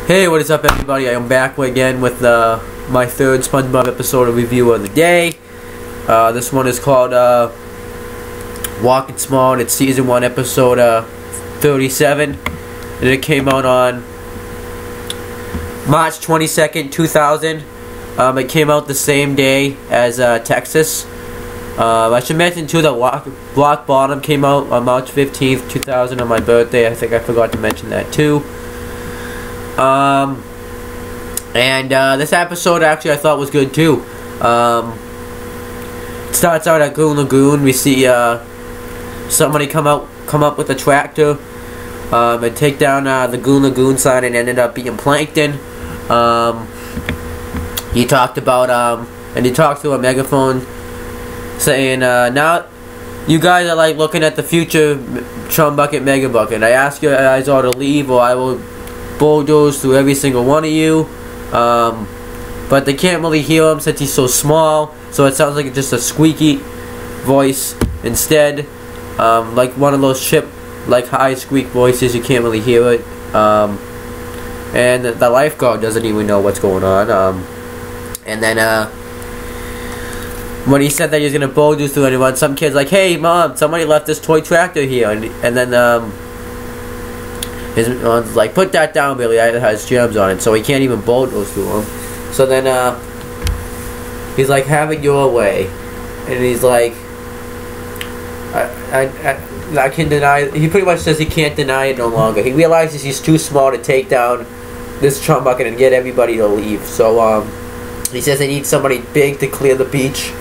Hey, what is up everybody? I am back again with my third SpongeBob episode of review of the day. This one is called Walking Small, and it's season 1 episode 37, and it came out on March 22nd, 2000. It came out the same day as Texas. I should mention too that Block Bottom came out on March 15th, 2000 on my birthday. I think I forgot to mention that too. This episode actually I thought was good too. It starts out at Goon Lagoon. We see somebody come up with a tractor and take down the Goon Lagoon sign, and ended up being Plankton. He talked about and he talked through a megaphone saying, now you guys are like looking at the future Chum Bucket Mega Bucket. I ask you guys all to leave, or I will bulldoze through every single one of you. But they can't really hear him since he's so small, so it sounds like just a squeaky voice instead, like one of those like high squeak voices. You can't really hear it. And the lifeguard doesn't even know what's going on. And then when he said that he was gonna bulldoze through anyone, some kid's like, "Hey mom, somebody left this toy tractor here," and then his mom's like, "Put that down, Billy, it has germs on it," so he can't even bulldoze through him. So then he's like, "Have it your way," and he's like, I can deny. He pretty much says he can't deny it no longer. He realizes he's too small to take down this Chum Bucket and get everybody to leave. So he says they need somebody big to clear the beach.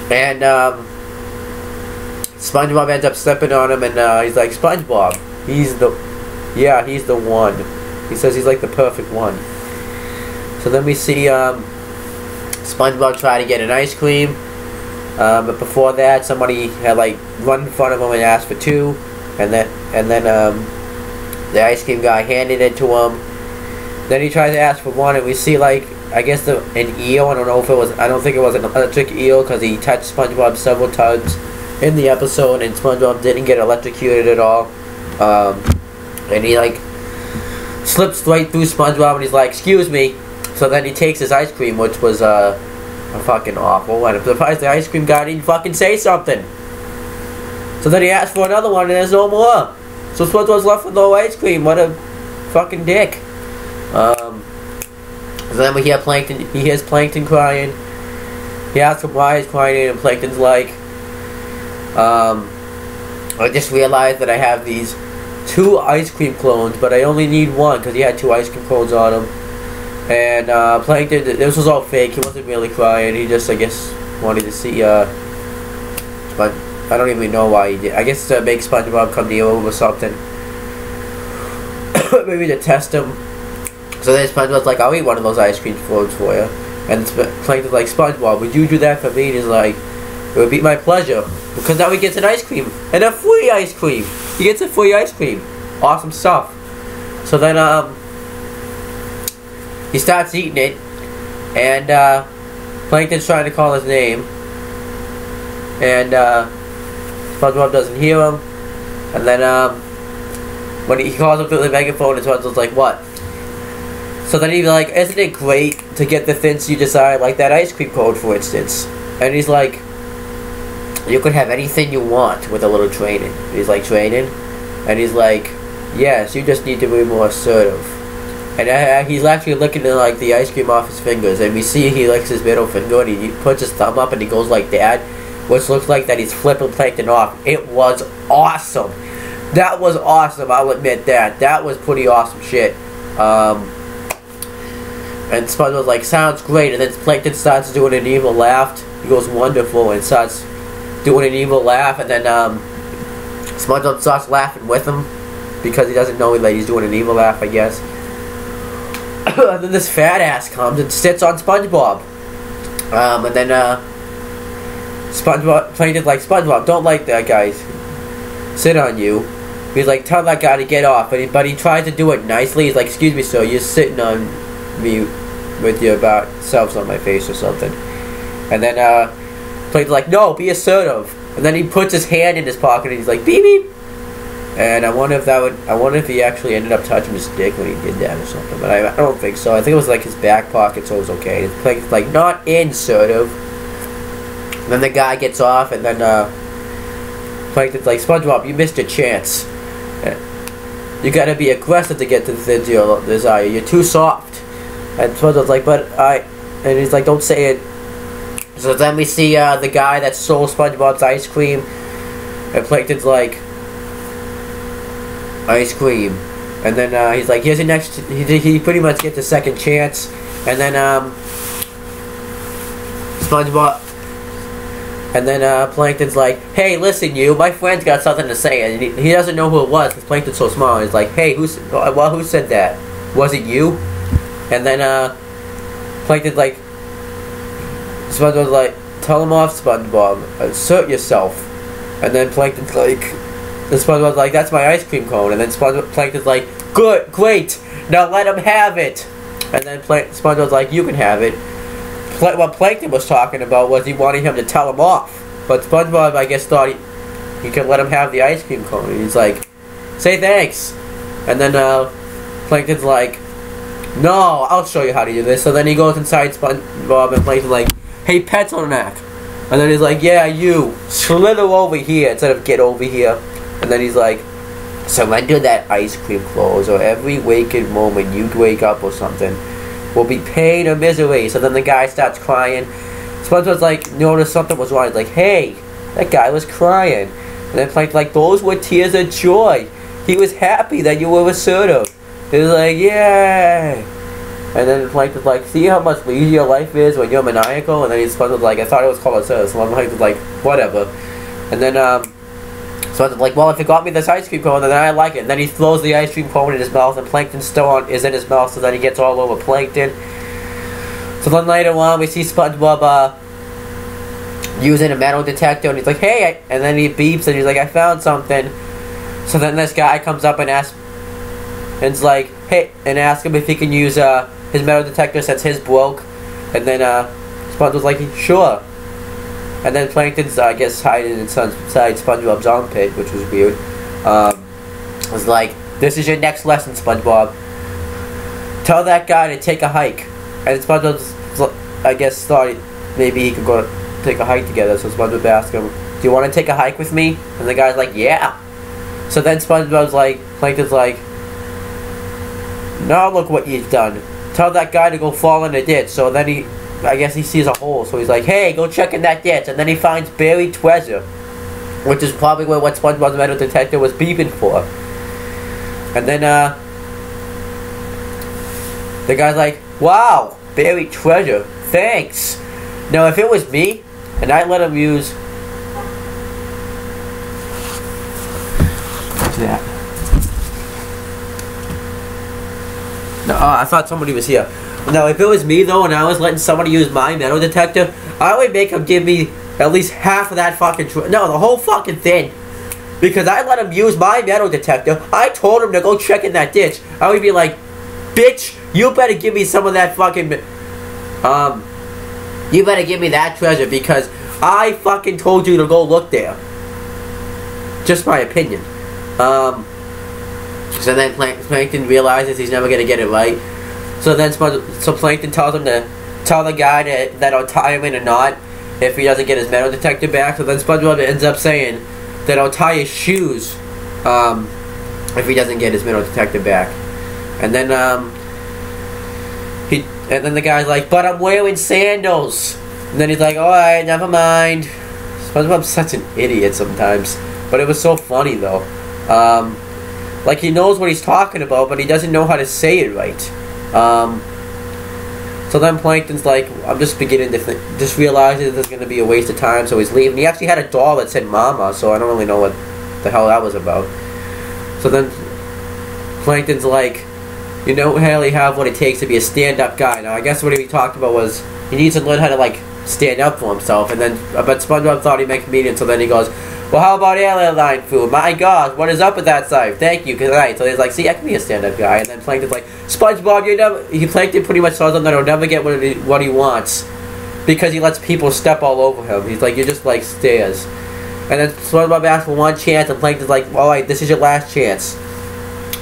And SpongeBob ends up stepping on him, and he's like, "SpongeBob, he's the one." He says he's like the perfect one. So then we see SpongeBob try to get an ice cream, but before that, somebody had like run in front of him and asked for 2, and then the ice cream guy handed it to him. Then he tries to ask for 1, and we see like, I guess an eel. I don't think it was an electric eel, because he touched SpongeBob several times in the episode, and SpongeBob didn't get electrocuted at all. And he like slips right through SpongeBob, and he's like, "Excuse me." So then he takes his ice cream, which was fucking awful, and I'm surprised the ice cream guy didn't fucking say something. So then he asks for another one, and there's no more. So SpongeBob's left with no ice cream. What a fucking dick. So then we hear Plankton. He hears Plankton crying. He asks him why he's crying, and Plankton's like, "I just realized that I have these 2 ice cream clones, but I only need 1," because he had 2 ice cream clones on him. And Plankton, this was all fake. He wasn't really crying. He just, I guess, wanted to see. But I don't even know why he did. I guess to make SpongeBob come near him or something. Maybe to test him. So then SpongeBob's like, "I'll eat one of those ice cream floats for you." And Plankton's like, "SpongeBob, would you do that for me?" And he's like, "It would be my pleasure." Because now he gets an ice cream. And a free ice cream. He gets a free ice cream. Awesome stuff. So then, he starts eating it. And, Plankton's trying to call his name. And, SpongeBob doesn't hear him. And then, when he calls him through the megaphone, and SpongeBob's like, "What?" So then he's like, "Isn't it great to get the things you desire, like that ice cream cone, for instance?" And he's like, "You could have anything you want with a little training." He's like, "Training?" And he's like, "Yes, you just need to be more assertive." And he's actually licking like the ice cream off his fingers, and we see he licks his middle finger, and he puts his thumb up, and he goes like that, which looks like that he's flipping Plankton off. It was awesome. That was awesome, I'll admit that. That was pretty awesome shit. And SpongeBob's like, "Sounds great," and then Plankton starts doing an evil laugh. He goes, "Wonderful," and starts doing an evil laugh, and then SpongeBob starts laughing with him, because he doesn't know that he's doing an evil laugh, I guess. And then this fat ass comes and sits on SpongeBob. And then Plankton's like, "SpongeBob, don't let that guy sit on you." He's like, "Tell that guy to get off," but he tries to do it nicely. He's like, "Excuse me, sir, you're sitting on me with your selves on my face," or something. And then Plankton's like, "No, be assertive." And then he puts his hand in his pocket and he's like, "Beep beep." And I wonder if he actually ended up touching his dick when he did that or something. But I don't think so. I think it was like his back pocket, so it was okay. It's like not in, sort of. And then the guy gets off, and then Plankton's like, SpongeBob, you missed your chance. You gotta be aggressive to get to the desire. You're too soft. And SpongeBob's like, and he's like, don't say it. So then we see the guy that stole SpongeBob's ice cream, and Plankton's like, ice cream. And then he's like, here's your next. He pretty much gets a second chance. And then SpongeBob. And then Plankton's like, hey, listen, you, my friend's got something to say. And he doesn't know who it was because Plankton's so small. He's like, hey, who said that? Was it you? And then Plankton's like, SpongeBob's like, tell him off, SpongeBob. Assert yourself. And then Plankton's like, SpongeBob's like, that's my ice cream cone. And then Plankton's like, good, great, now let him have it. And then SpongeBob's like, you can have it. What Plankton was talking about was he wanted him to tell him off. But SpongeBob, I guess, thought he could let him have the ice cream cone. And he's like, say thanks. And then Plankton's like, no, I'll show you how to do this. So then he goes inside SpongeBob, and Plankton's like, hey, pencil neck. And then he's like, yeah, you, slither over here instead of get over here. And then he's like, so when do that ice cream close, or every waking moment you wake up or something will be pain or misery. So then the guy starts crying. SpongeBob's like, noticed something was wrong. He's like, hey, that guy was crying. And then Plankton's like, those were tears of joy. He was happy that you were assertive. He was like, yay. And then Plankton's like, see how much easier life is when you're maniacal? And then SpongeBob's like, I thought it was called assertive. So Plankton's like, whatever. And then SpongeBob's like, well, if it got me this ice cream cone, then I like it. And then he throws the ice cream cone in his mouth, and Plankton still is in his mouth, so then he gets all over Plankton. So then later on, we see SpongeBob using a metal detector, and he's like, hey, and then he beeps, and he's like, I found something. So then this guy comes up and asks, and it's like, hey, and asks him if he can use his metal detector since his broke. And then SpongeBob's like, sure. And then Plankton's, I guess, hiding inside SpongeBob's armpit, which was weird. Was like, this is your next lesson, SpongeBob. Tell that guy to take a hike. And SpongeBob, I guess, thought maybe he could go take a hike together. So SpongeBob asked him, do you want to take a hike with me? And the guy's like, yeah. So then SpongeBob's like, Plankton's like, now look what you've done. Tell that guy to go fall in the ditch. So then I guess he sees a hole, so he's like, hey, go check in that ditch. And then he finds buried treasure, which is probably what SpongeBob's metal detector was beeping for. And then the guy's like, wow, buried treasure, thanks. Now if it was me and I let him use what's that? No, I thought somebody was here. Now, if it was me, though, and I was letting somebody use my metal detector, I would make him give me at least half of that fucking no, the whole fucking thing. Because I let him use my metal detector. I told him to go check in that ditch. I would be like, bitch, you better give me some of that fucking, you better give me that treasure because I fucking told you to go look there. Just my opinion. So then Plankton realizes he's never gonna get it right. So then Plankton tells him to tell the guy that I'll tie him in a knot if he doesn't get his metal detector back. So then SpongeBob ends up saying that I'll tie his shoes if he doesn't get his metal detector back. And then the guy's like, but I'm wearing sandals. And then he's like, alright, never mind. SpongeBob's such an idiot sometimes. But it was so funny though. Like he knows what he's talking about, but he doesn't know how to say it right. So then Plankton's like, I'm just beginning to just realizes there's going to be a waste of time, so he's leaving. He actually had a doll that said Mama, so I don't really know what the hell that was about. So then Plankton's like, you don't really have what it takes to be a stand-up guy. Now, I guess what he talked about was he needs to learn how to, like, stand up for himself. And then, but SpongeBob thought he meant comedian, so then he goes, well, how about airline food? My God, what is up with that side? Thank you, good night. So he's like, see, I can be a stand-up guy. And then Plankton's like, SpongeBob, you never... Plankton pretty much tells him that he'll never get what he wants because he lets people step all over him. He's like, you're just like stairs. And then SpongeBob asks for one chance, and Plankton's like, alright, this is your last chance.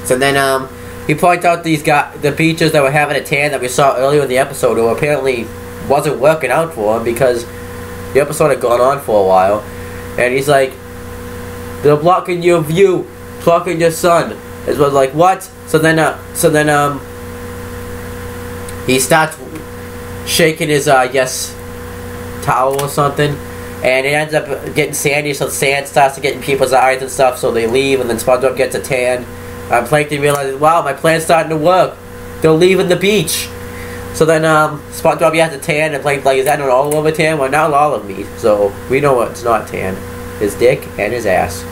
So then, he points out the beaches that were having a tan that we saw earlier in the episode, who apparently wasn't working out for him because the episode had gone on for a while. And he's like, they're blocking your view, blocking your sun. It was like, what? So then, he starts shaking his, I guess, towel or something, and it ends up getting sandy, so the sand starts to get in people's eyes and stuff, so they leave, and then SpongeBob gets a tan. Plankton realizes, wow, my plan's starting to work. They're leaving the beach. So then, SpongeBob has a tan, and Plankton's like, is that an all over tan? Well, not all of me, so we know it's not tan. His dick and his ass.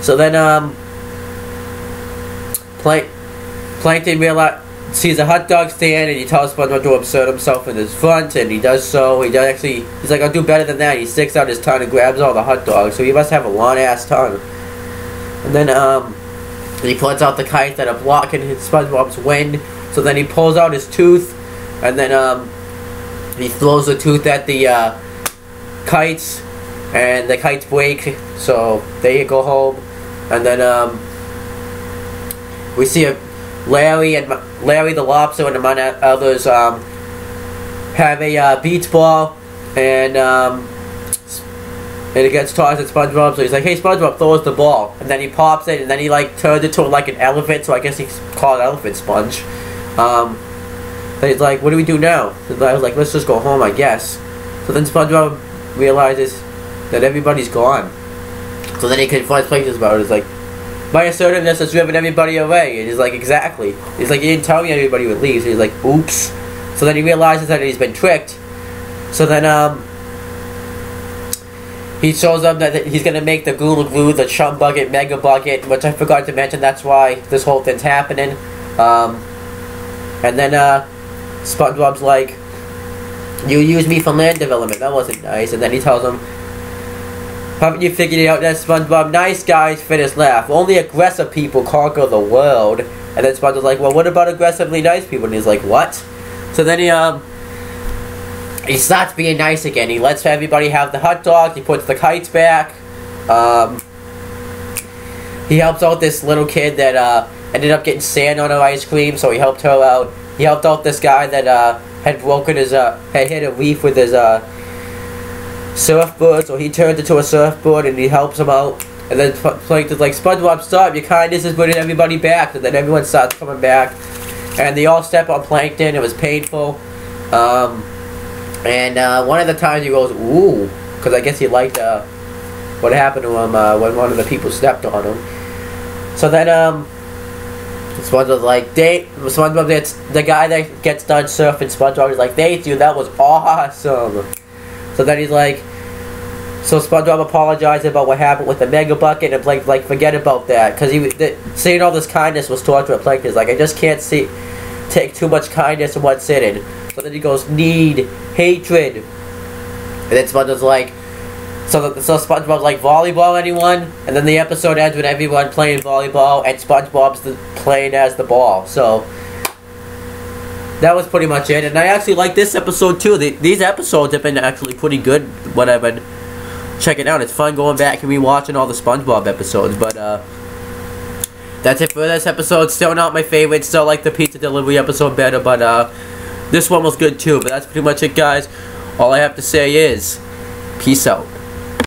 So then, Plankton sees a hot dog stand, and he tells SpongeBob to insert himself in his front, and he does so. He's like, I'll do better than that. He sticks out his tongue and grabs all the hot dogs, so he must have a long ass tongue. And then he points out the kites that are blocking SpongeBob's wind. So then he pulls out his tooth, and then he throws the tooth at the kites, and the kites break, so they go home. And then we see Larry the Lobster and among others have a beach ball, and it gets tossed at SpongeBob, so he's like, hey SpongeBob, throw us the ball. And then he pops it, and then he like turns it to like an elephant, so I guess he's called Elephant Sponge. Then he's like, what do we do now? And I was like, let's just go home, I guess. So then SpongeBob realizes that everybody's gone. So then he confronts Plankton about it. He's like, my assertiveness has driven everybody away. And he's like, exactly. He's like, you didn't tell me everybody would leave. So he's like, oops. So then he realizes that he's been tricked. So then he shows them that he's gonna make the Gula Glue, the Chum Bucket, Mega Bucket, which I forgot to mention. That's why this whole thing's happening. And then SpongeBob's like, you used me for land development. That wasn't nice. And then he tells him, haven't you figured it out that SpongeBob? Nice guys finish laugh. Only aggressive people conquer the world. And then SpongeBob's like, well, what about aggressively nice people? And he's like, what? So then he starts being nice again. He lets everybody have the hot dogs. He puts the kites back. He helps out this little kid that ended up getting sand on her ice cream, so he helped her out. He helped out this guy that had broken his had hit a reef with his surfboard, so he turned into a surfboard, and he helps him out. And then Plankton's like, SpongeBob, stop, your kindness is bringing everybody back. And then everyone starts coming back, and they all step on Plankton. It was painful. And one of the times he goes, ooh, because I guess he liked what happened to him when one of the people stepped on him. So then SpongeBob's like, SpongeBob gets, the guy that gets done surfing SpongeBob is like, thank you, that was awesome. So then he's like, so SpongeBob apologized about what happened with the Mega Bucket, and Plankton's like, forget about that, because saying all this kindness was torture. Plankton's like, I just can't take too much kindness in one sitting. So then he goes, need, hatred. And then SpongeBob's like, so SpongeBob's like, volleyball anyone? And then the episode ends with everyone playing volleyball, and SpongeBob's playing as the ball. So that was pretty much it. And I actually like this episode too. These episodes have been actually pretty good when I've been checking out. It's fun going back and rewatching all the SpongeBob episodes. But that's it for this episode. Still not my favorite. Still like the pizza delivery episode better. But this one was good too. But that's pretty much it, guys. All I have to say is, peace out.